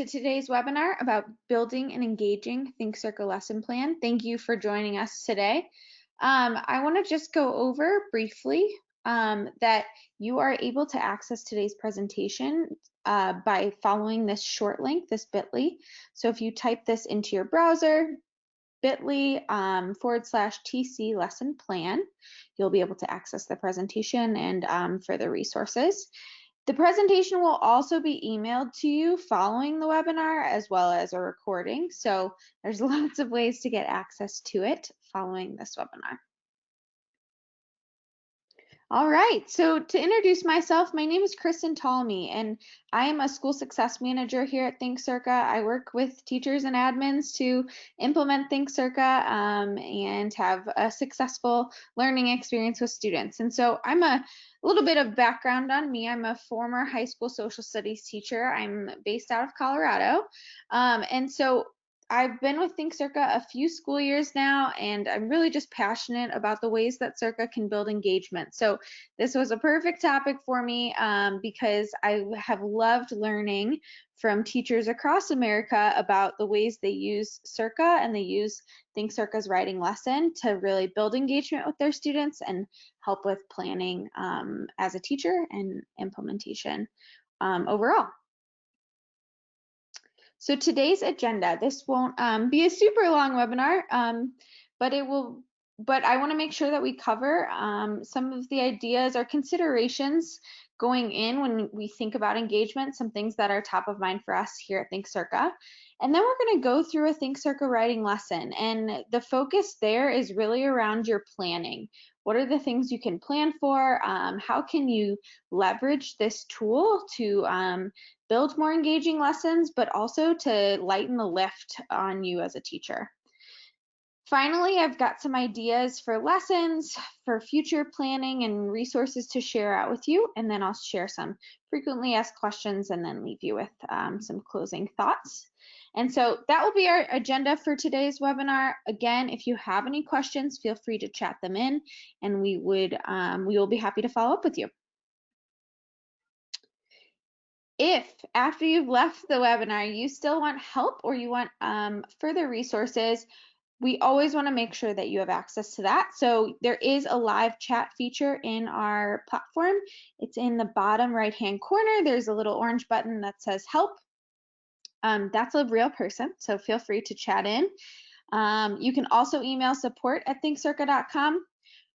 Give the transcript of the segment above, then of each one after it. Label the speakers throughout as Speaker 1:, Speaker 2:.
Speaker 1: to today's webinar about building an engaging ThinkCERCA lesson plan. Thank you for joining us today. I want to just go over briefly that you are able to access today's presentation by following this short link, this bit.ly. So if you type this into your browser, bit.ly /TC lesson plan, you'll be able to access the presentation and further resources. The presentation will also be emailed to you following the webinar as well as a recording. So there's lots of ways to get access to it following this webinar. All right, so to introduce myself, my name is Kristen and I am a school success manager here at ThinkCERCA. I work with teachers and admins to implement ThinkCERCA and have a successful learning experience with students. And so I'm a little bit of background on me. I'm a former high school social studies teacher. I'm based out of Colorado. And so I've been with ThinkCERCA a few school years now, and I'm really just passionate about the ways that CERCA can build engagement. So this was a perfect topic for me because I have loved learning from teachers across America about the ways they use CERCA and they use ThinkCERCA's writing lesson to really build engagement with their students and help with planning as a teacher and implementation overall. So today's agenda, this won't be a super long webinar, but I want to make sure that we cover some of the ideas or considerations going in when we think about engagement, some things that are top of mind for us here at ThinkCERCA. And then we're going to go through a ThinkCERCA writing lesson, and the focus there is really around your planning. What are the things you can plan for? How can you leverage this tool to build more engaging lessons, but also to lighten the lift on you as a teacher? Finally, I've got some ideas for lessons, for future planning and resources to share out with you, and then I'll share some frequently asked questions and then leave you with some closing thoughts. And so that will be our agenda for today's webinar. Again, if you have any questions, feel free to chat them in, and we will be happy to follow up with you. If after you've left the webinar, you still want help or you want further resources, we always want to make sure that you have access to that. So there is a live chat feature in our platform. It's in the bottom right-hand corner. There's a little orange button that says help. That's a real person, so feel free to chat in. You can also email support@thinkcerca.com.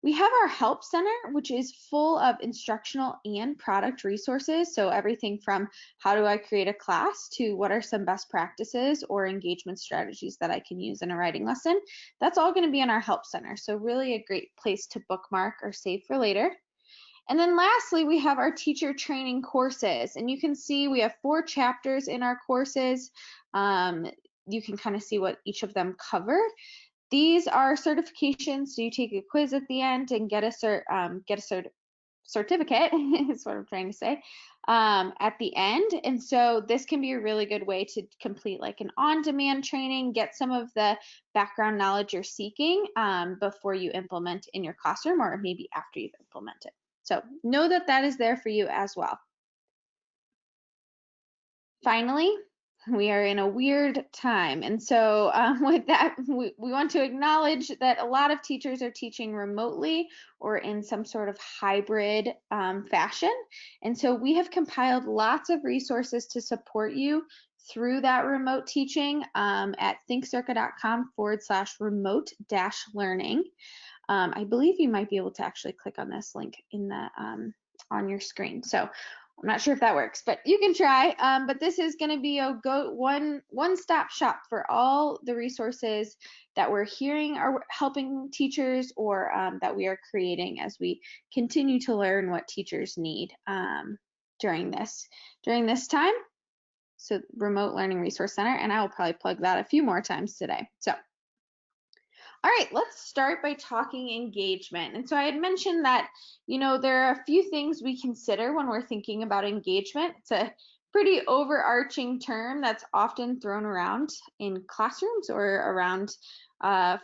Speaker 1: We have our Help Center, which is full of instructional and product resources. So everything from how do I create a class to what are some best practices or engagement strategies that I can use in a writing lesson. That's all going to be in our Help Center. So really a great place to bookmark or save for later. And then lastly, we have our teacher training courses. And you can see we have 4 chapters in our courses. You can kind of see what each of them cover. These are certifications, so you take a quiz at the end and get a certificate is what I'm trying to say at the end. And so this can be a really good way to complete like an on-demand training, get some of the background knowledge you're seeking before you implement in your classroom or maybe after you've implemented. So know that that is there for you as well. Finally, we are in a weird time. And so with that, we want to acknowledge that a lot of teachers are teaching remotely or in some sort of hybrid fashion. And so we have compiled lots of resources to support you through that remote teaching at thinkcerca.com/remote-learning. I believe you might be able to actually click on this link in the on your screen. So I'm not sure if that works, but you can try. But this is going to be a one-stop shop for all the resources that we're hearing are helping teachers or that we are creating as we continue to learn what teachers need during this time. So Remote Learning Resource Center, and I will probably plug that a few more times today. So. All right, let's start by talking engagement. And so I had mentioned that, you know, there are a few things we consider when we're thinking about engagement. It's a pretty overarching term that's often thrown around in classrooms or around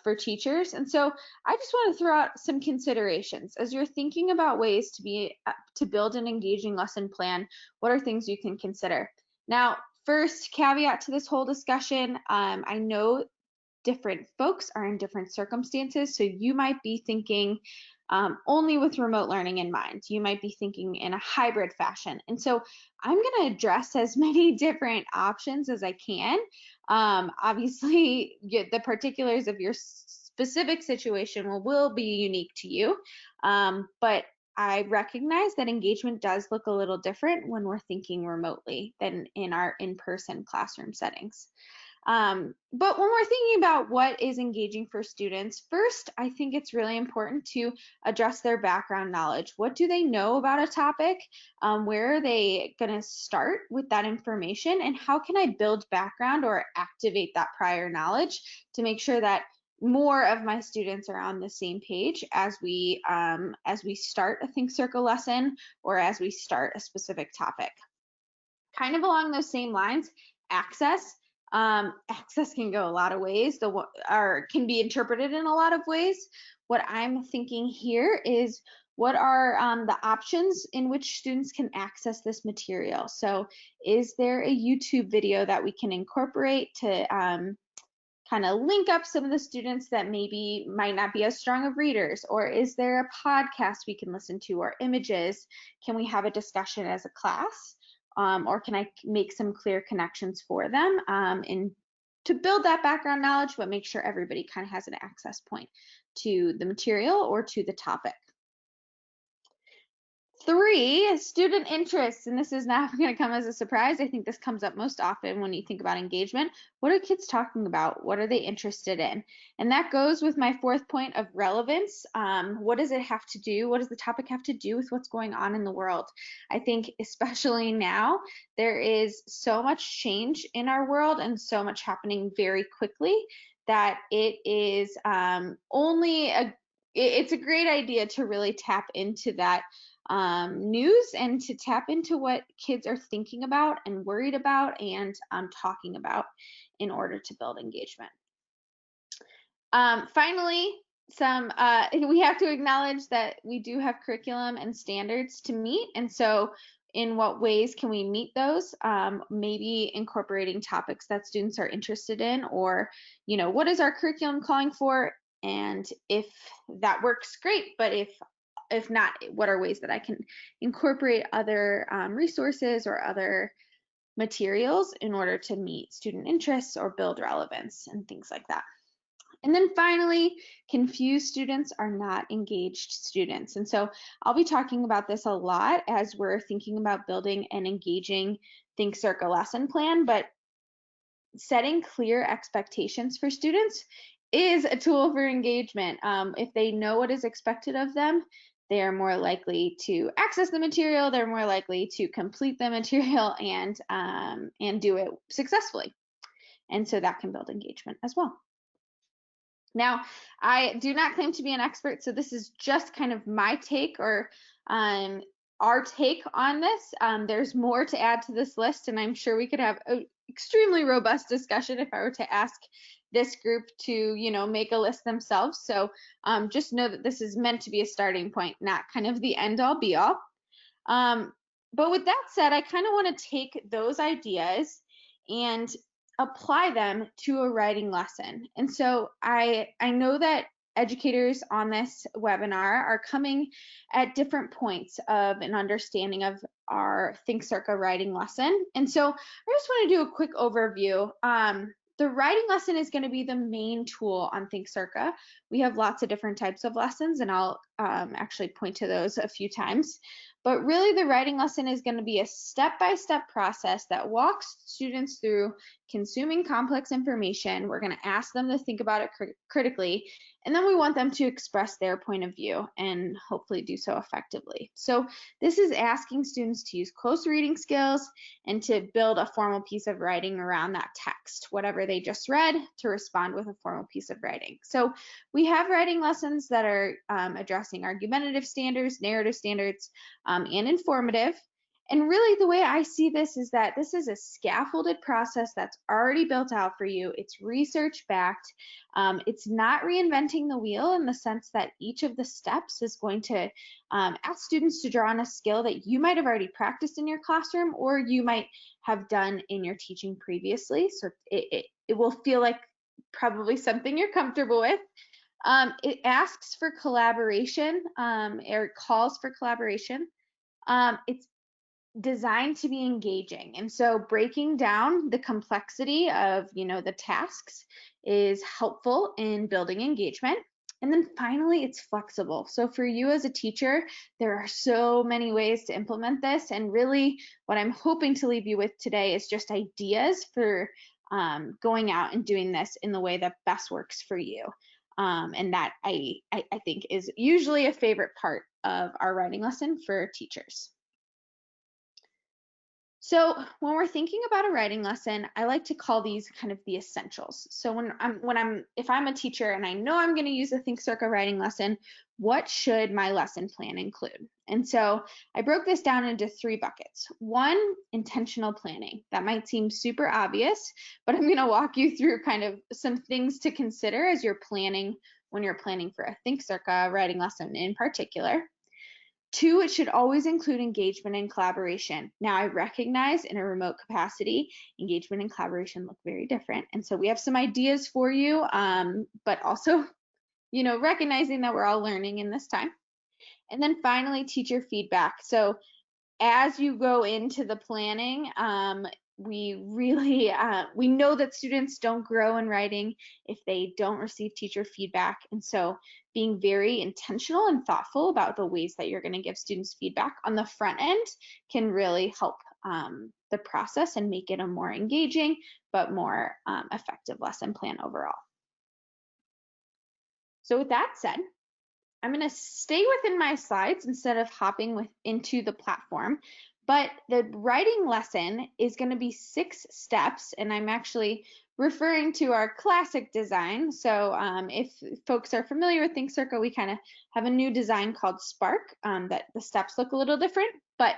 Speaker 1: for teachers. And so I just want to throw out some considerations. As you're thinking about ways to build an engaging lesson plan, what are things you can consider? Now, first caveat to this whole discussion, I know different folks are in different circumstances, so you might be thinking only with remote learning in mind. You might be thinking in a hybrid fashion. And so I'm going to address as many different options as I can. Obviously, the particulars of your specific situation will be unique to you, but I recognize that engagement does look a little different when we're thinking remotely than in our in-person classroom settings. But when we're thinking about what is engaging for students, first, I think it's really important to address their background knowledge. What do they know about a topic? Where are they going to start with that information? And how can I build background or activate that prior knowledge to make sure that more of my students are on the same page as we start a ThinkCERCA lesson or as we start a specific topic. Kind of along those same lines, access. Access can go a lot of ways, or can be interpreted in a lot of ways. What I'm thinking here is, what are the options in which students can access this material? So is there a YouTube video that we can incorporate to kind of link up some of the students that maybe might not be as strong of readers? Or is there a podcast we can listen to, or images? Can we have a discussion as a class? Or can I make some clear connections for them and to build that background knowledge, but make sure everybody kind of has an access point to the material or to the topic. 3, student interests, and this is not going to come as a surprise. I think this comes up most often when you think about engagement. What are kids talking about? What are they interested in? And that goes with my 4th point of relevance. What does it have to do? What does the topic have to do with what's going on in the world? I think especially now, there is so much change in our world and so much happening very quickly that it is it's a great idea to really tap into that news and to tap into what kids are thinking about and worried about and talking about in order to build engagement. Finally, we have to acknowledge that we do have curriculum and standards to meet, and so in what ways can we meet those? Maybe incorporating topics that students are interested in, or what is our curriculum calling for? And if that works, great, but if not, what are ways that I can incorporate other resources or other materials in order to meet student interests or build relevance and things like that. And then finally, confused students are not engaged students. And so I'll be talking about this a lot as we're thinking about building an engaging ThinkCERCA lesson plan, but setting clear expectations for students is a tool for engagement. If they know what is expected of them, they are more likely to access the material, they're more likely to complete the material and do it successfully. And so that can build engagement as well. Now, I do not claim to be an expert, so this is just kind of my take or our take on this. There's more to add to this list, and I'm sure we could have an extremely robust discussion if I were to ask this group to, make a list themselves. So just know that this is meant to be a starting point, not kind of the end all be all. But with that said, I kind of want to take those ideas and apply them to a writing lesson. And so I know that educators on this webinar are coming at different points of an understanding of our ThinkCERCA writing lesson. And so I just want to do a quick overview. The writing lesson is going to be the main tool on ThinkCERCA. We have lots of different types of lessons, and I'll actually point to those a few times. But really, the writing lesson is going to be a step-by-step process that walks students through consuming complex information. We're going to ask them to think about it critically, and then we want them to express their point of view and hopefully do so effectively. So this is asking students to use close reading skills and to build a formal piece of writing around that text, whatever they just read, to respond with a formal piece of writing. So we have writing lessons that are addressing argumentative standards, narrative standards, and informative. And really the way I see this is that this is a scaffolded process that's already built out for you. It's research backed. It's not reinventing the wheel in the sense that each of the steps is going to ask students to draw on a skill that you might have already practiced in your classroom or you might have done in your teaching previously. So it will feel like probably something you're comfortable with. It asks for collaboration or calls for collaboration. It's designed to be engaging. And so breaking down the complexity of, the tasks is helpful in building engagement. And then finally, it's flexible. So for you as a teacher, there are so many ways to implement this. And really what I'm hoping to leave you with today is just ideas for going out and doing this in the way that best works for you. And that I think is usually a favorite part of our writing lesson for teachers. So when we're thinking about a writing lesson, I like to call these kind of the essentials. So if I'm a teacher and I know I'm going to use a ThinkCERCA writing lesson, what should my lesson plan include? And so I broke this down into 3 buckets. 1, intentional planning. That might seem super obvious, but I'm going to walk you through kind of some things to consider as you're planning when you're planning for a ThinkCERCA writing lesson in particular. 2, it should always include engagement and collaboration. Now, I recognize in a remote capacity, engagement and collaboration look very different. And so we have some ideas for you, but also, recognizing that we're all learning in this time. And then finally, teacher feedback. So as you go into the planning, we really, we know that students don't grow in writing if they don't receive teacher feedback. And so being very intentional and thoughtful about the ways that you're going to give students feedback on the front end can really help the process and make it a more engaging but more effective lesson plan overall. So with that said, I'm going to stay within my slides instead of hopping into the platform. But the writing lesson is going to be 6 steps, and I'm actually referring to our classic design. So if folks are familiar with ThinkCERCA, we kind of have a new design called Spark that the steps look a little different, but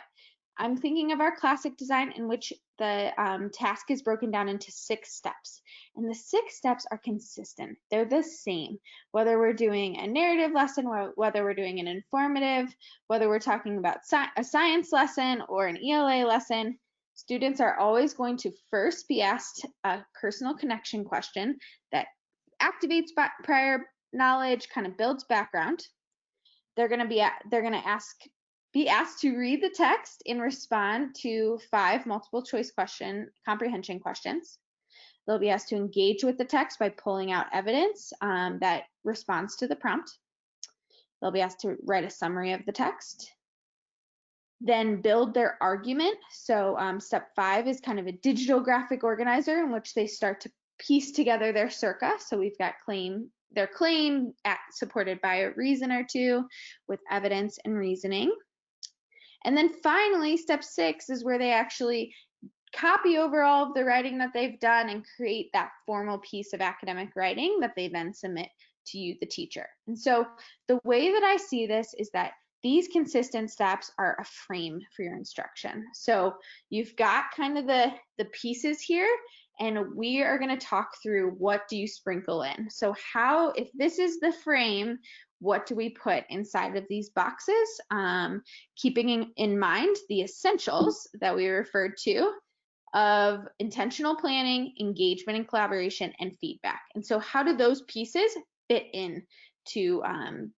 Speaker 1: I'm thinking of our classic design in which the task is broken down into 6 steps. And the 6 steps are consistent. They're the same, whether we're doing a narrative lesson, whether we're doing an informative, whether we're talking about a science lesson or an ELA lesson. Students are always going to first be asked a personal connection question that activates prior knowledge, kind of builds background. They're going to be asked to read the text and respond to 5 multiple choice comprehension questions. They'll be asked to engage with the text by pulling out evidence that responds to the prompt. They'll be asked to write a summary of the text, then build their argument. So step 5 is kind of a digital graphic organizer in which they start to piece together their CERCA. So we've got their claim supported by a reason or 2 with evidence and reasoning. And then finally, step 6 is where they actually copy over all of the writing that they've done and create that formal piece of academic writing that they then submit to you, the teacher. And so the way that I see this is that these consistent steps are a frame for your instruction. So you've got kind of the pieces here, and we are going to talk through what do you sprinkle in. So if this is the frame, what do we put inside of these boxes? Keeping in mind the essentials that we referred to of intentional planning, engagement and collaboration, and feedback. And so how do those pieces fit into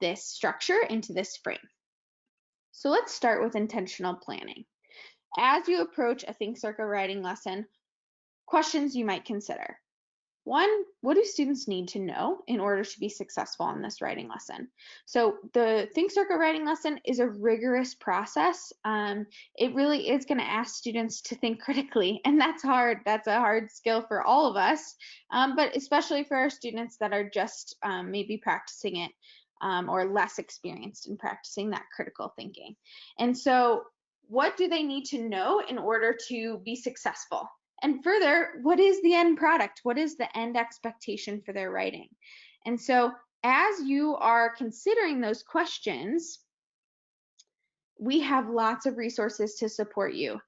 Speaker 1: this structure, into this frame? So let's start with intentional planning. As you approach a ThinkCERCA writing lesson, questions you might consider. 1, what do students need to know in order to be successful in this writing lesson? So the ThinkCERCA writing lesson is a rigorous process. It really is going to ask students to think critically, and that's hard. That's a hard skill for all of us, but especially for our students that are just maybe practicing it or less experienced in practicing that critical thinking. And so what do they need to know in order to be successful? And further, what is the end product? What is the end expectation for their writing? And so as you are considering those questions, we have lots of resources to support you.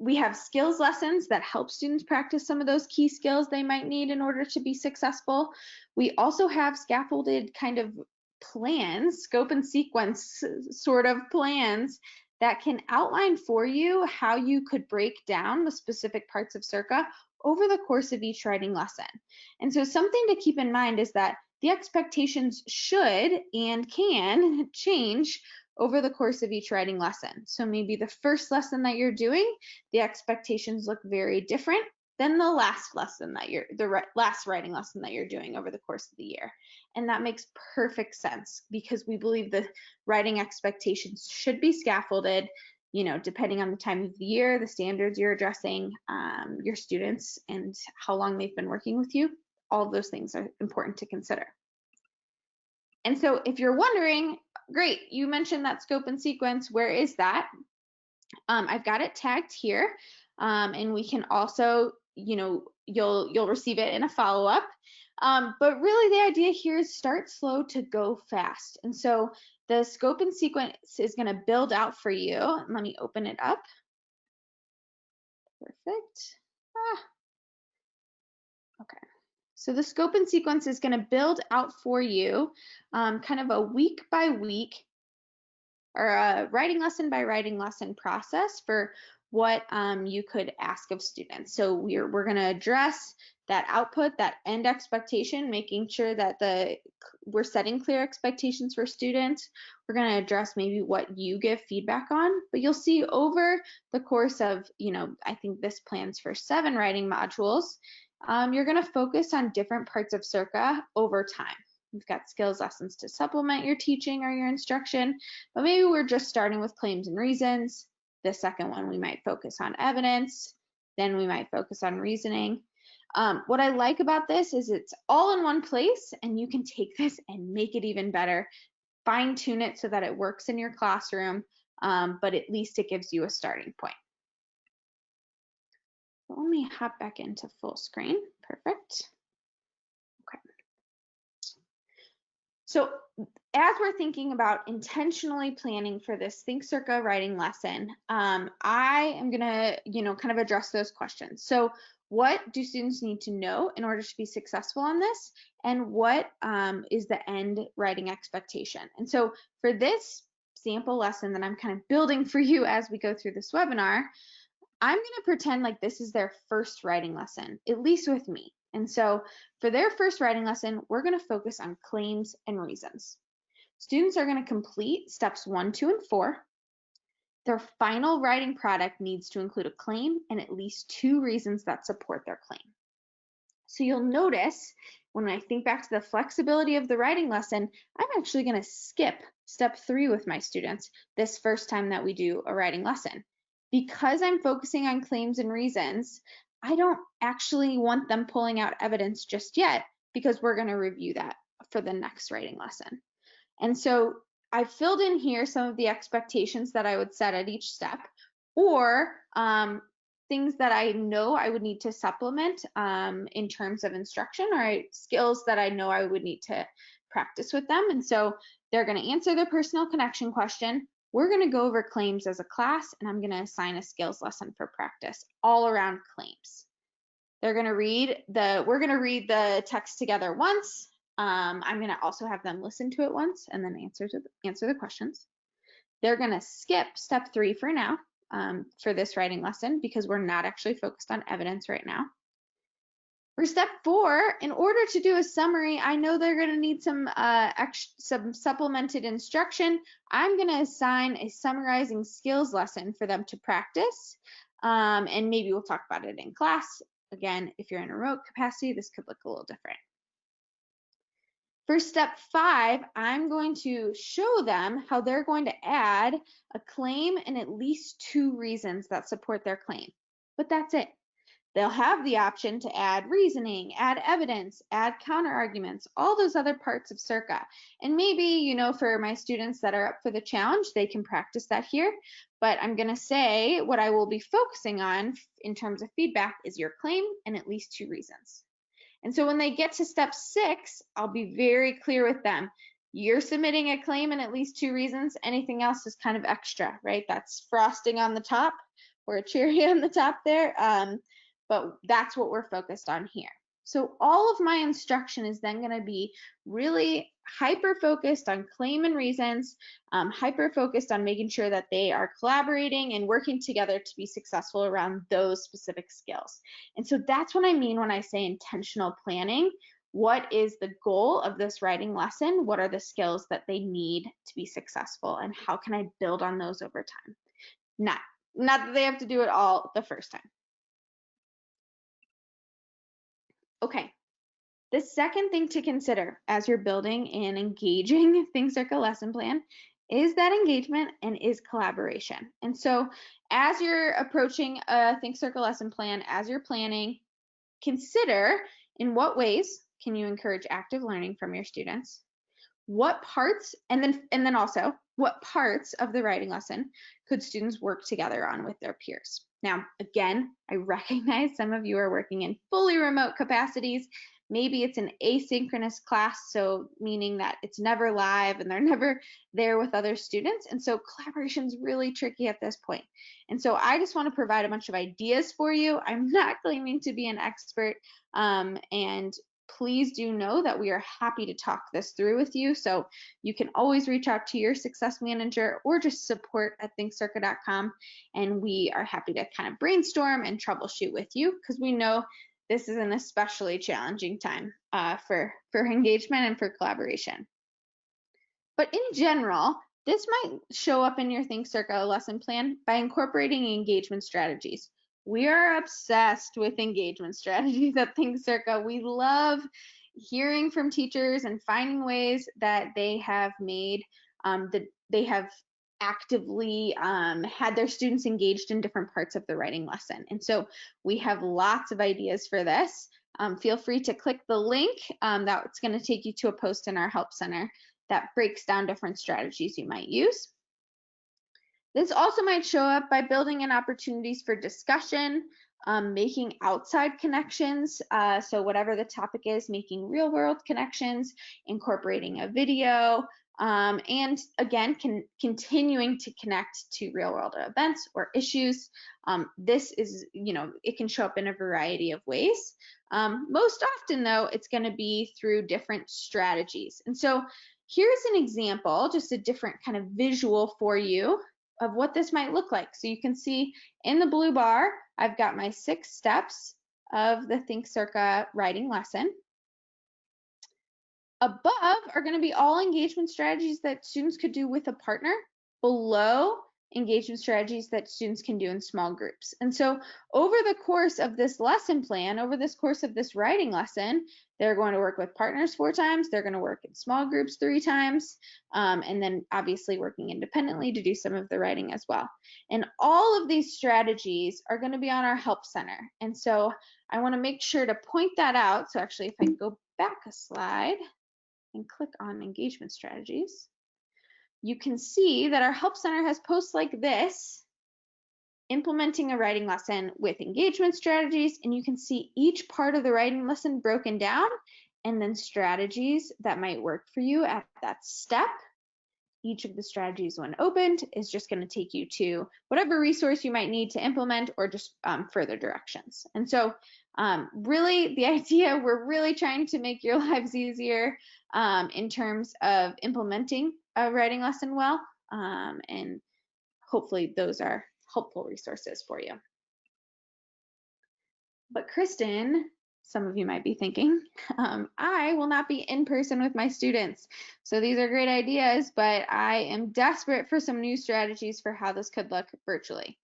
Speaker 1: We have skills lessons that help students practice some of those key skills they might need in order to be successful. We also have scaffolded kind of plans, scope and sequence sort of plans that can outline for you how you could break down the specific parts of CERCA over the course of each writing lesson. And so something to keep in mind is that the expectations should and can change over the course of each writing lesson. So maybe the first lesson that you're doing, the expectations look very different than the last lesson that last writing lesson that you're doing over the course of the year. And that makes perfect sense because we believe the writing expectations should be scaffolded, you know, depending on the time of the year, the standards you're addressing, your students, and how long they've been working with you. All of those things are important to consider. And so if you're wondering, great, you mentioned that scope and sequence, where is that? I've got it tagged here, and we can also, you know, you'll receive it in a follow-up. But really the idea here is start slow to go fast. And so the scope and sequence is going to build out for you. Let me open it up. Perfect. Okay. So the scope and sequence is going to build out for you kind of a week by week or a writing lesson by writing lesson process for what you could ask of students. So we're going to address that output, that end expectation, making sure that we're setting clear expectations for students. We're going to address maybe what you give feedback on, but you'll see over the course of, you know, I think this plans for 7 writing modules. You're going to focus on different parts of CERCA over time. We've got skills lessons to supplement your teaching or your instruction, but maybe we're just starting with claims and reasons. The second one, we might focus on evidence. Then we might focus on reasoning. What I like about this is it's all in one place, and you can take this and make it even better, fine tune it so that it works in your classroom, but at least it gives you a starting point. Let me hop back into full screen. Perfect. Okay. So as we're thinking about intentionally planning for this ThinkCERCA writing lesson, I am gonna, you know, kind of address those questions. So what do students need to know in order to be successful on this? And what is the end writing expectation? And so for this sample lesson that I'm kind of building for you as we go through this webinar, I'm gonna pretend like this is their first writing lesson, at least with me. And so for their first writing lesson, we're going to focus on claims and reasons. Students are going to complete steps 1, 2, and 4. Their final writing product needs to include a claim and at least 2 reasons that support their claim. So you'll notice when I think back to the flexibility of the writing lesson, I'm actually going to skip step 3 with my students this first time that we do a writing lesson. Because I'm focusing on claims and reasons, I don't actually want them pulling out evidence just yet because we're going to review that for the next writing lesson. And so I filled in here some of the expectations that I would set at each step, or things that I know I would need to supplement in terms of instruction, or skills that I know I would need to practice with them. And so they're going to answer their personal connection question. We're going to go over claims as a class, and I'm going to assign a skills lesson for practice all around claims. They're going to we're going to read the text together once. I'm going to also have them listen to it once and then answer the questions. They're going to skip step 3 for now for this writing lesson because we're not actually focused on evidence right now. For step 4, in order to do a summary, I know they're going to need some supplemented instruction. I'm going to assign a summarizing skills lesson for them to practice, and maybe we'll talk about it in class. Again, if you're in a remote capacity, this could look a little different. For step 5, I'm going to show them how they're going to add a claim and at least 2 reasons that support their claim. But that's it. They'll have the option to add reasoning, add evidence, add counter arguments, all those other parts of CERCA. And maybe, you know, for my students that are up for the challenge, they can practice that here. But I'm going to say what I will be focusing on in terms of feedback is your claim and at least 2 reasons. And so when they get to step 6, I'll be very clear with them. You're submitting a claim and at least 2 reasons. Anything else is kind of extra, right? That's frosting on the top or a cherry on the top there. But that's what we're focused on here. So all of my instruction is then going to be really hyper-focused on claim and reasons, hyper-focused on making sure that they are collaborating and working together to be successful around those specific skills. And so that's what I mean when I say intentional planning. What is the goal of this writing lesson? What are the skills that they need to be successful? And how can I build on those over time? Not that they have to do it all the first time. Okay, the second thing to consider as you're building an engaging ThinkCERCA lesson plan is that engagement and is collaboration. And so as you're approaching a ThinkCERCA lesson plan, as you're planning, consider in what ways can you encourage active learning from your students? What parts, and then also, what parts of the writing lesson could students work together on with their peers? Now, again, I recognize some of you are working in fully remote capacities. Maybe it's an asynchronous class, so meaning that it's never live and they're never there with other students. And so collaboration is really tricky at this point. And so I just want to provide a bunch of ideas for you. I'm not claiming to be an expert, and please do know that we are happy to talk this through with you. So you can always reach out to your success manager or just support@thinkcerca.com, and we are happy to kind of brainstorm and troubleshoot with you, because we know this is an especially challenging time for engagement and for collaboration. But in general, this might show up in your ThinkCERCA lesson plan by incorporating engagement strategies. We are obsessed with engagement strategies at ThinkCERCA. We love hearing from teachers and finding ways that they have made, that they have actively had their students engaged in different parts of the writing lesson. And so we have lots of ideas for this. Feel free to click the link that's going to take you to a post in our Help Center that breaks down different strategies you might use. This also might show up by building in opportunities for discussion, making outside connections. So whatever the topic is, making real world connections, incorporating a video, and again, continuing to connect to real world events or issues. This is, it can show up in a variety of ways. Most often though, it's going to be through different strategies. And so here's an example, just a different kind of visual for you of what this might look like. So you can see in the blue bar, I've got my 6 steps of the ThinkCERCA writing lesson. Above are going to be all engagement strategies that students could do with a partner. Below, engagement strategies that students can do in small groups. And so over the course of this lesson plan, over this course of this writing lesson, they're going to work with partners 4 times, they're going to work in small groups 3 times, and then obviously working independently to do some of the writing as well. And all of these strategies are going to be on our Help Center. And so I want to make sure to point that out. So actually, if I go back a slide and click on engagement strategies, you can see that our Help Center has posts like this, implementing a writing lesson with engagement strategies, and you can see each part of the writing lesson broken down, and then strategies that might work for you at that step. Each of the strategies, when opened, is just going to take you to whatever resource you might need to implement, or just further directions. And so really the idea, we're really trying to make your lives easier in terms of implementing a writing lesson well, and hopefully those are helpful resources for you. But Kristen, some of you might be thinking, I will not be in person with my students. So these are great ideas, but I am desperate for some new strategies for how this could look virtually.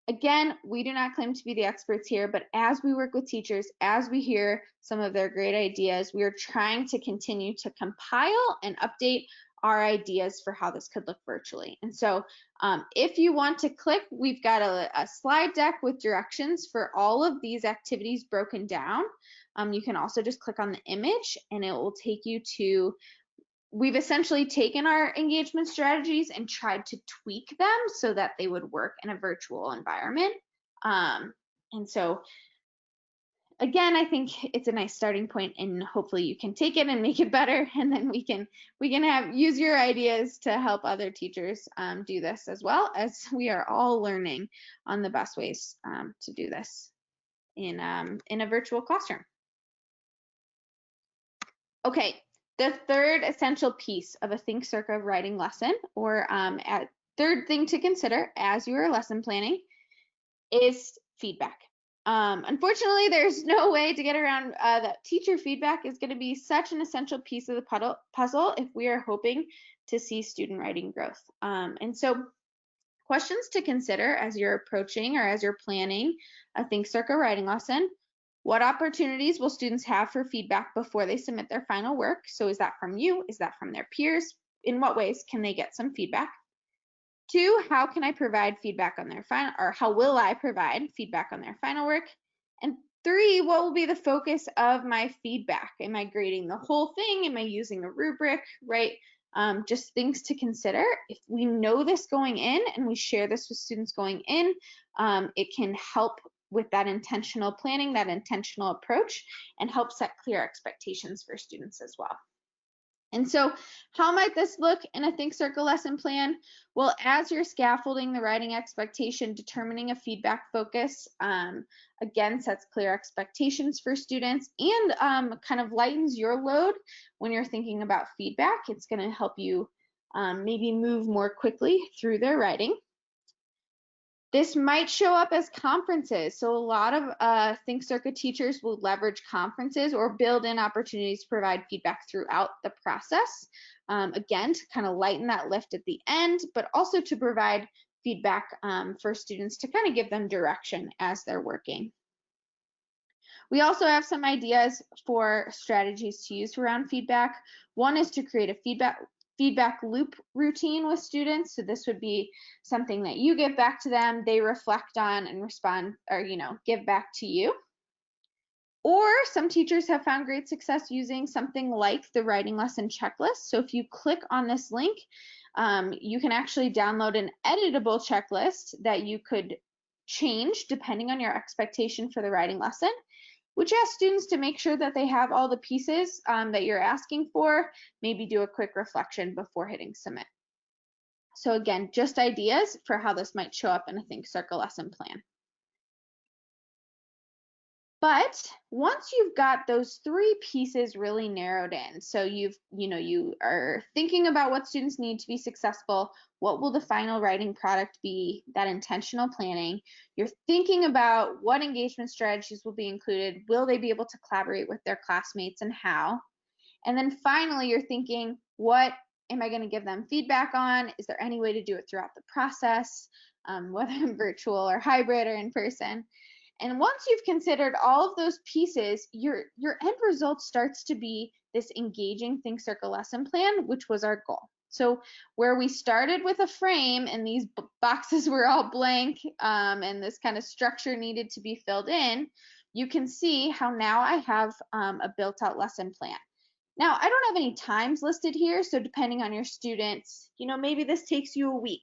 Speaker 1: Again, we do not claim to be the experts here, but as we work with teachers, as we hear some of their great ideas, we are trying to continue to compile and update our ideas for how this could look virtually. And so if you want to click, we've got a slide deck with directions for all of these activities broken down. You can also just click on the image and it will take you to, we've essentially taken our engagement strategies and tried to tweak them so that they would work in a virtual environment. And so again, I think it's a nice starting point, and hopefully you can take it and make it better, and then we can use your ideas to help other teachers do this, as well as we are all learning on the best ways to do this in a virtual classroom. Okay, the third essential piece of a ThinkCERCA writing lesson, or third thing to consider as you are lesson planning, is feedback. Unfortunately, there's no way to get around that teacher feedback is going to be such an essential piece of the puzzle if we are hoping to see student writing growth. And so questions to consider as you're approaching or as you're planning a ThinkCERCA writing lesson: what opportunities will students have for feedback before they submit their final work? So is that from you? Is that from their peers? In what ways can they get some feedback? 2, how can I provide feedback on their final, or how will I provide feedback on their final work? And 3, what will be the focus of my feedback? Am I grading the whole thing? Am I using a rubric, right? Just things to consider. If we know this going in and we share this with students going in, it can help with that intentional planning, that intentional approach, and help set clear expectations for students as well. And so how might this look in a ThinkCERCA lesson plan? Well, as you're scaffolding the writing expectation, determining a feedback focus, again, sets clear expectations for students, and kind of lightens your load when you're thinking about feedback. It's going to help you maybe move more quickly through their writing. This might show up as conferences. So a lot of ThinkCERCA teachers will leverage conferences or build in opportunities to provide feedback throughout the process. Again, to kind of lighten that lift at the end, but also to provide feedback for students to kind of give them direction as they're working. We also have some ideas for strategies to use around feedback. One is to create a feedback loop routine with students. So this would be something that you give back to them, they reflect on and respond, or give back to you. Or some teachers have found great success using something like the writing lesson checklist. So if you click on this link, you can actually download an editable checklist that you could change depending on your expectation for the writing lesson, which asks students to make sure that they have all the pieces that you're asking for, maybe do a quick reflection before hitting submit. So again, just ideas for how this might show up in a ThinkCERCA lesson plan. But once you've got those 3 pieces really narrowed in, so you are thinking about what students need to be successful, what will the final writing product be, that intentional planning, you're thinking about what engagement strategies will be included, will they be able to collaborate with their classmates and how, and then finally you're thinking, what am I going to give them feedback on? Is there any way to do it throughout the process, whether I'm virtual or hybrid or in person? And once you've considered all of those pieces, your end result starts to be this engaging ThinkCERCA lesson plan, which was our goal. So where we started with a frame and these boxes were all blank and this kind of structure needed to be filled in, you can see how now I have a built-out lesson plan. Now, I don't have any times listed here, so depending on your students, maybe this takes you a week.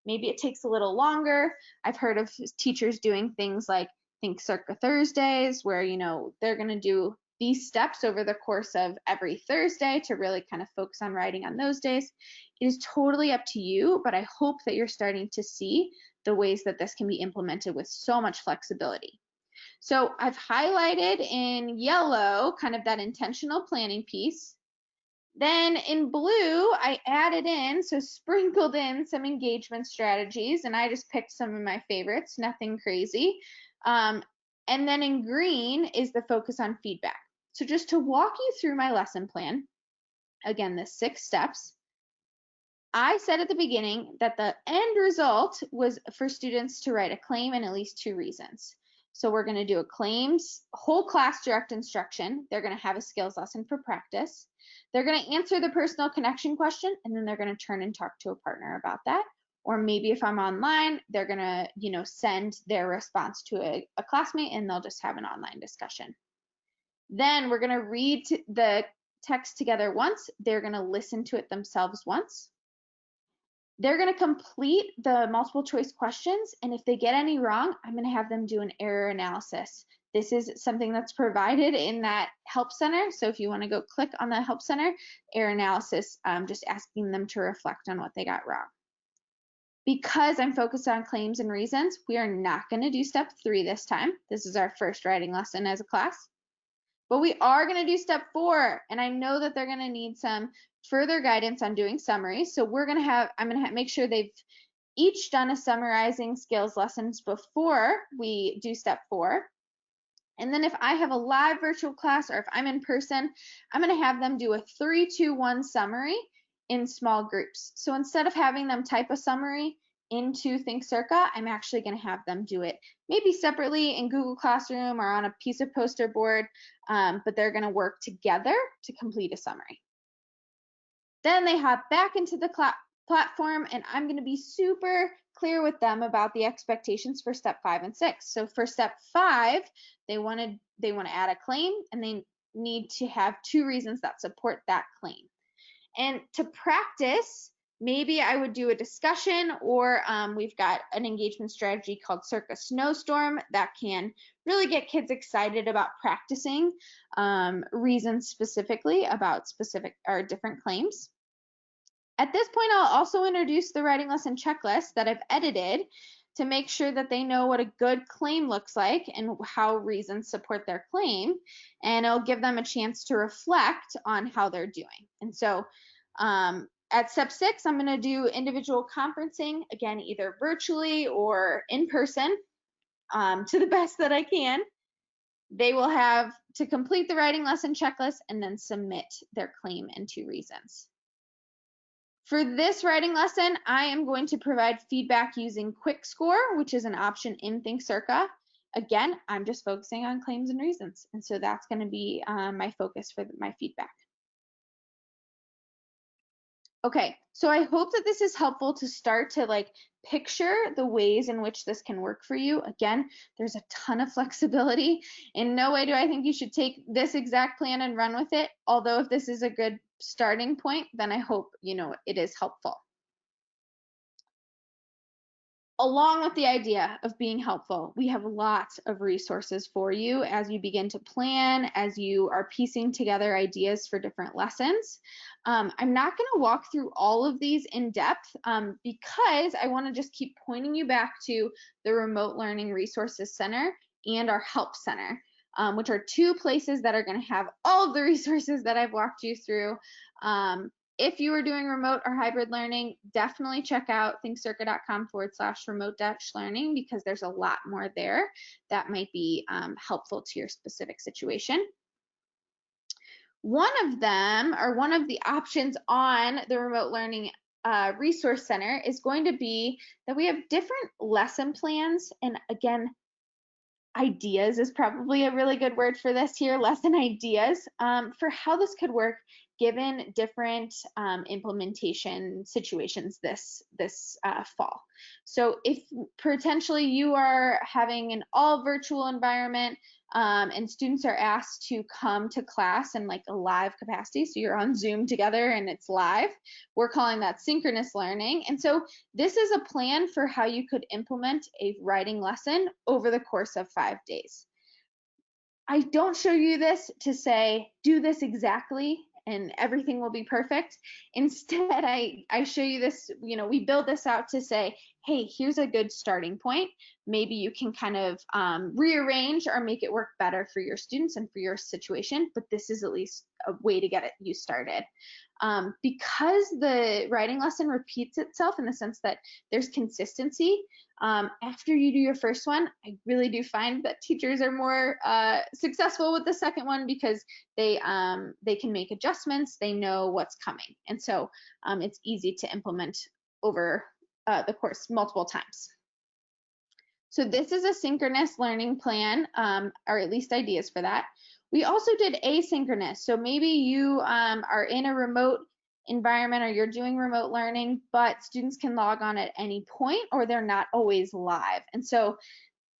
Speaker 1: Maybe it takes a little longer. I've heard of teachers doing things like ThinkCERCA Thursdays, where they're going to do these steps over the course of every Thursday to really kind of focus on writing on those days. It is totally up to you, but I hope that you're starting to see the ways that this can be implemented with so much flexibility. So I've highlighted in yellow kind of that intentional planning piece. Then in blue, I added in, so sprinkled in some engagement strategies, and I just picked some of my favorites, nothing crazy. And then in green is the focus on feedback. So just to walk you through my lesson plan, again, the 6 steps, I said at the beginning that the end result was for students to write a claim and at least 2 reasons. So we're going to do a claims, whole class direct instruction. They're going to have a skills lesson for practice. They're going to answer the personal connection question, and then they're going to turn and talk to a partner about that. Or maybe if I'm online, they're going to, send their response to a classmate, and they'll just have an online discussion. Then we're going to read the text together once. They're going to listen to it themselves once. They're going to complete the multiple choice questions, and if they get any wrong, I'm going to have them do an error analysis. This is something that's provided in that help center. So if you want to go click on the help center, error analysis, just asking them to reflect on what they got wrong. Because I'm focused on claims and reasons, we are not going to do step 3 this time. This is our first writing lesson as a class. But we are going to do step 4, and I know that they're going to need some further guidance on doing summaries. So I'm going to make sure they've each done a summarizing skills lessons before we do step 4. And then if I have a live virtual class or if I'm in person, I'm going to have them do a 3-2-1 summary in small groups. So instead of having them type a summary into ThinkCERCA, I'm actually going to have them do it maybe separately in Google Classroom or on a piece of poster board, but they're going to work together to complete a summary. Then they hop back into the platform, and I'm going to be super clear with them about the expectations for step 5 and 6. So for step 5, they want to add a claim, and they need to have 2 reasons that support that claim. And to practice, maybe I would do a discussion, or we've got an engagement strategy called CERCA Snowstorm that can really get kids excited about practicing reasons specifically about specific or different claims. At this point, I'll also introduce the writing lesson checklist that I've edited to make sure that they know what a good claim looks like and how reasons support their claim, and it'll give them a chance to reflect on how they're doing. And so at step 6, I'm going to do individual conferencing, again, either virtually or in person, to the best that I can. They will have to complete the writing lesson checklist and then submit their claim and 2 reasons. For this writing lesson, I am going to provide feedback using Quick Score, which is an option in ThinkCERCA. Again, I'm just focusing on claims and reasons, and so that's going to be my focus for my feedback. Okay, so I hope that this is helpful to start to picture the ways in which this can work for you. Again, there's a ton of flexibility. In no way do I think you should take this exact plan and run with it. Although if this is a good starting point, then I hope it is helpful. Along with the idea of being helpful, we have lots of resources for you as you begin to plan, as you are piecing together ideas for different lessons. I'm not going to walk through all of these in depth because I want to just keep pointing you back to the Remote Learning Resources Center and our Help Center, which are 2 places that are going to have all of the resources that I've walked you through. If you are doing remote or hybrid learning, definitely check out thinkcerca.com/remote-learning because there's a lot more there that might be helpful to your specific situation. One of them, or one of the options on the Remote Learning Resource Center, is going to be that we have different lesson plans. And again, ideas is probably a really good word for this here, lesson ideas, for how this could work given different implementation situations this fall. So if potentially you are having an all virtual environment and students are asked to come to class in a live capacity, so you're on Zoom together and it's live, we're calling that synchronous learning. And so this is a plan for how you could implement a writing lesson over the course of 5 days. I don't show you this to say, do this exactly and everything will be perfect. Instead, I show you this, we build this out to say, hey, here's a good starting point. Maybe you can kind of rearrange or make it work better for your students and for your situation, but this is at least a way to get you started. Because the writing lesson repeats itself in the sense that there's consistency, after you do your first one, I really do find that teachers are more successful with the second one because they can make adjustments, they know what's coming, and so it's easy to implement over the course multiple times. So this is a synchronous learning plan, or at least ideas for that. We also did asynchronous. So maybe you are in a remote environment or you're doing remote learning, but students can log on at any point or they're not always live. And so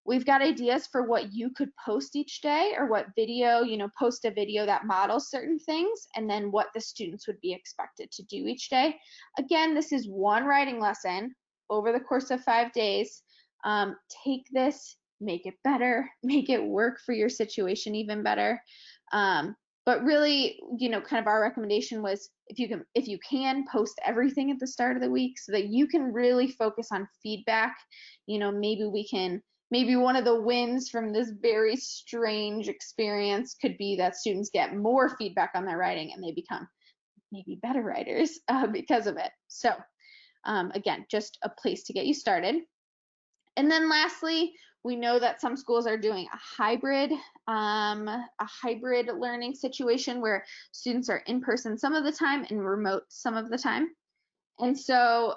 Speaker 1: we've got ideas for what you could post each day or what video, post a video that models certain things and then what the students would be expected to do each day. Again, this is one writing lesson over the course of 5 days. Take this, make it better, make it work for your situation even better. But really, kind of our recommendation was if you can post everything at the start of the week so that you can really focus on feedback. Maybe one of the wins from this very strange experience could be that students get more feedback on their writing and they become maybe better writers because of it. So again, just a place to get you started. And then lastly, we know that some schools are doing a hybrid learning situation where students are in person some of the time and remote some of the time. And so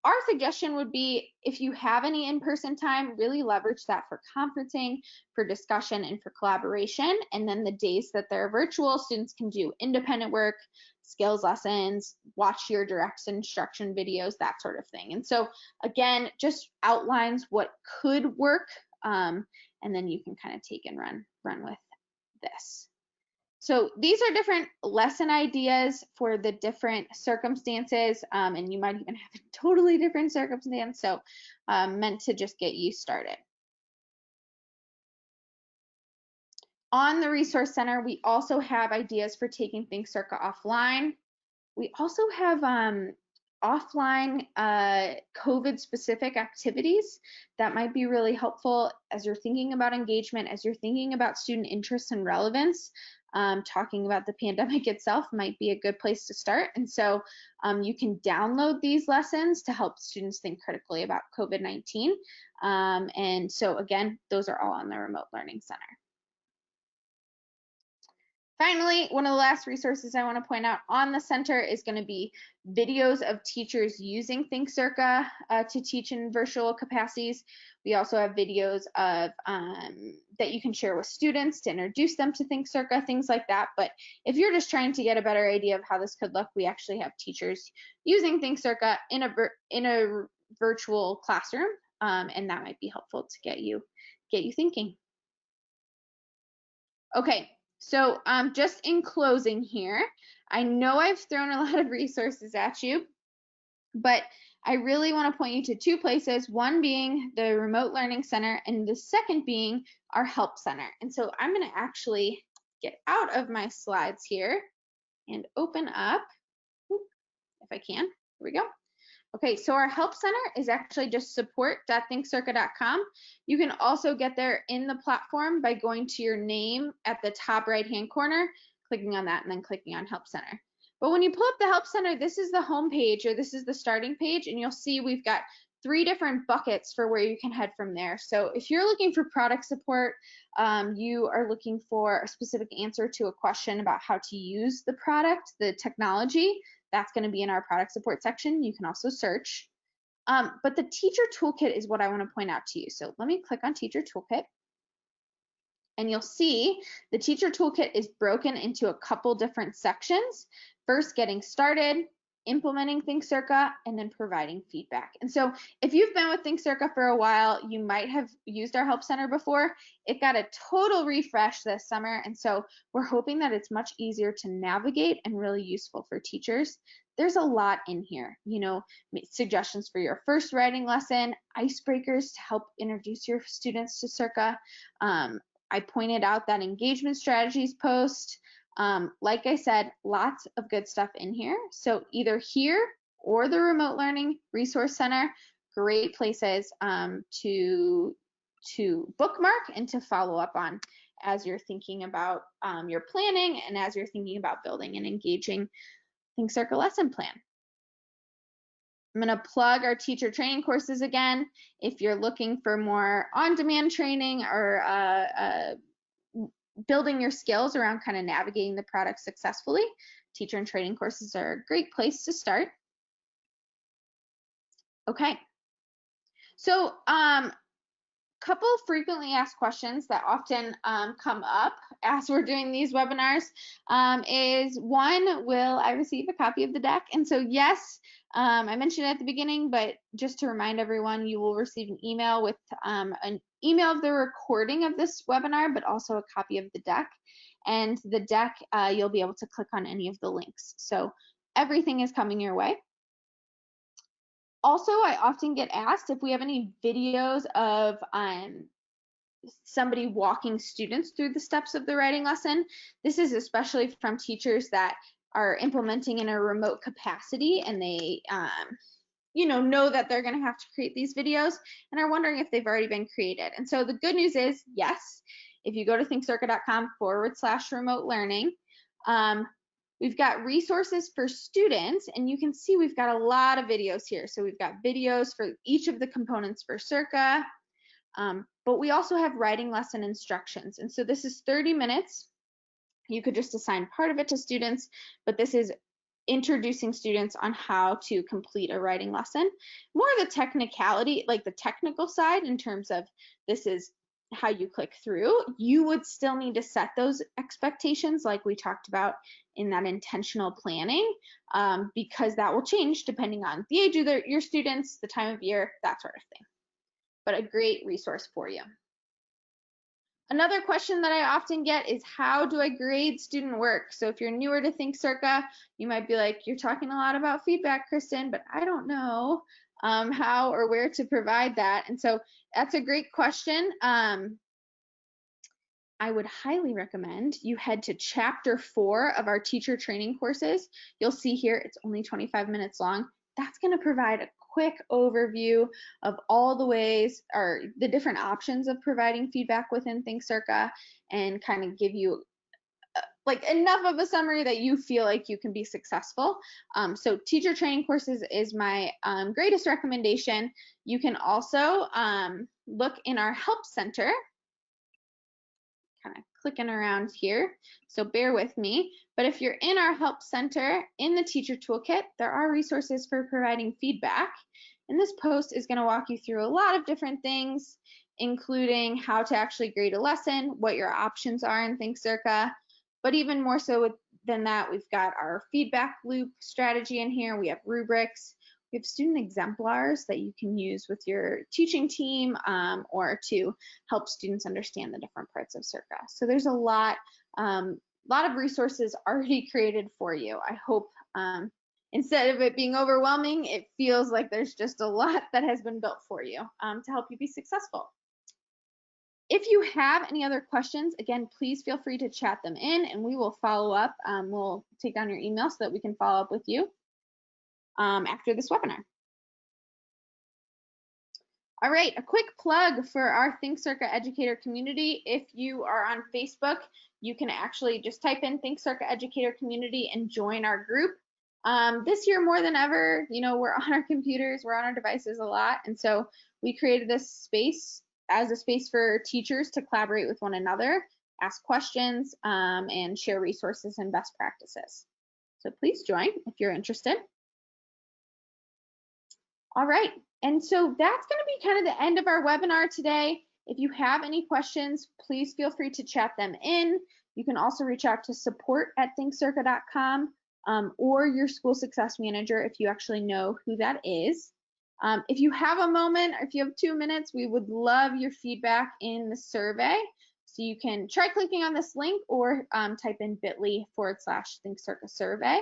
Speaker 1: our suggestion would be, if you have any in-person time, really leverage that for conferencing, for discussion, and for collaboration. And then the days that they're virtual, students can do independent work, skills lessons, watch your direct instruction videos, that sort of thing. And so again, just outlines what could work, and then you can kind of take and run with this. So these are different lesson ideas for the different circumstances, and you might even have a totally different circumstance, so meant to just get you started. On the Resource Center, we also have ideas for taking ThinkCERCA offline. We also have offline COVID-specific activities that might be really helpful as you're thinking about engagement, as you're thinking about student interest and relevance. Talking about the pandemic itself might be a good place to start. And so you can download these lessons to help students think critically about COVID-19. And so again, those are all on the Remote Learning Center. Finally, one of the last resources I want to point out on the center is going to be videos of teachers using ThinkCERCA to teach in virtual capacities. We also have videos of that you can share with students to introduce them to ThinkCERCA, things like that. But if you're just trying to get a better idea of how this could look, we actually have teachers using ThinkCERCA in a virtual classroom, and that might be helpful to get you thinking. Okay. So just in closing here, I know I've thrown a lot of resources at you, but I really want to point you to two places, one being the Remote Learning Center and the second being our Help Center. And so I'm going to actually get out of my slides here and open up, if I can, here we go. Okay, so our Help Center is actually just support.thinkcerca.com. You can also get there in the platform by going to your name at the top right-hand corner, clicking on that, and then clicking on Help Center. But when you pull up the Help Center, this is the home page, or this is the starting page, and you'll see we've got 3 different buckets for where you can head from there. So if you're looking for product support, you are looking for a specific answer to a question about how to use the product, the technology, that's going to be in our product support section. You can also search. But the teacher toolkit is what I want to point out to you. So let me click on teacher toolkit. And you'll see the teacher toolkit is broken into a couple different sections. First, getting started, implementing ThinkCERCA, and then providing feedback. And so if you've been with ThinkCERCA for a while, you might have used our Help Center before. It got a total refresh this summer, and so we're hoping that it's much easier to navigate and really useful for teachers. There's a lot in here, suggestions for your first writing lesson, icebreakers to help introduce your students to CERCA. I pointed out that engagement strategies post. Like I said, lots of good stuff in here. So either here or the Remote Learning Resource Center, great places to bookmark and to follow up on as you're thinking about your planning and as you're thinking about building an engaging ThinkCERCA lesson plan. I'm going to plug our teacher training courses again. If you're looking for more on-demand training or building your skills around kind of navigating the product successfully, teacher and training courses are a great place to start. Okay. So couple frequently asked questions that often come up as we're doing these webinars is one, will I receive a copy of the deck? And so yes, I mentioned it at the beginning, but just to remind everyone, you will receive an email with an email of the recording of this webinar, but also a copy of the deck. And the deck, you'll be able to click on any of the links. So everything is coming your way. Also, I often get asked if we have any videos of somebody walking students through the steps of the writing lesson. This is especially from teachers that are implementing in a remote capacity, and they know that they're going to have to create these videos and are wondering if they've already been created. And so the good news is, yes, if you go to thinkcerca.com/remote learning, we've got resources for students, and you can see we've got a lot of videos here. So we've got videos for each of the components for CERCA, but we also have writing lesson instructions. And so this is 30 minutes. You could just assign part of it to students, but this is introducing students on how to complete a writing lesson. More of the technicality, like the technical side, in terms of this is how you click through. You would still need to set those expectations like we talked about in that intentional planning, because that will change depending on the age of your students, the time of year, that sort of thing. But a great resource for you. Another question that I often get is, how do I grade student work? So if you're newer to ThinkCERCA, you might be like, you're talking a lot about feedback, Kristen, but I don't know how or where to provide that. And so that's a great question. I would highly recommend you head to chapter 4 of our teacher training courses. You'll see here it's only 25 minutes long. That's going to provide a quick overview of all the ways or the different options of providing feedback within ThinkCERCA, and kind of give you like enough of a summary that you feel like you can be successful. So teacher training courses is my greatest recommendation. You can also look in our help center, kind of clicking around here, so bear with me. But if you're in our help center in the teacher toolkit, there are resources for providing feedback. And this post is going to walk you through a lot of different things, including how to actually grade a lesson, what your options are in ThinkCERCA. But even more so than that, we've got our feedback loop strategy in here. We have rubrics. We have student exemplars that you can use with your teaching team, or to help students understand the different parts of CERCA. So there's a lot of resources already created for you. I hope instead of it being overwhelming, it feels like there's just a lot that has been built for you to help you be successful. If you have any other questions, again, please feel free to chat them in, and we will follow up. We'll take down your email so that we can follow up with you after this webinar. All right, a quick plug for our ThinkCERCA educator community. If you are on Facebook, you can actually just type in ThinkCERCA educator community and join our group. This year more than ever, we're on our computers, we're on our devices a lot, and so we created this space as a space for teachers to collaborate with one another, ask questions, and share resources and best practices. So please join if you're interested. All right, and so that's going to be kind of the end of our webinar today. If you have any questions, please feel free to chat them in. You can also reach out to support@thinkcerca.com, or your school success manager if you actually know who that is. If you have a moment, or if you have 2 minutes, we would love your feedback in the survey. So you can try clicking on this link, or type in bit.ly/ThinkCERCA survey.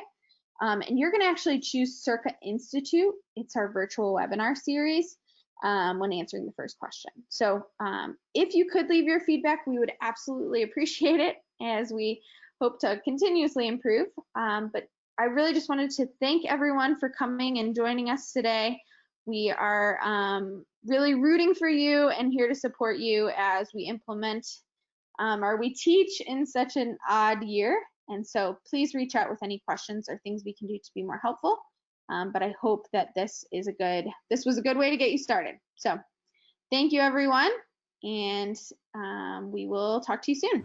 Speaker 1: And you're going to actually choose CERCA Institute. It's our virtual webinar series when answering the first question. So if you could leave your feedback, we would absolutely appreciate it, as we hope to continuously improve. But I really just wanted to thank everyone for coming and joining us today. We are really rooting for you and here to support you as we implement or we teach in such an odd year. And so please reach out with any questions or things we can do to be more helpful. But I hope that this was a good way to get you started. So thank you, everyone, and we will talk to you soon.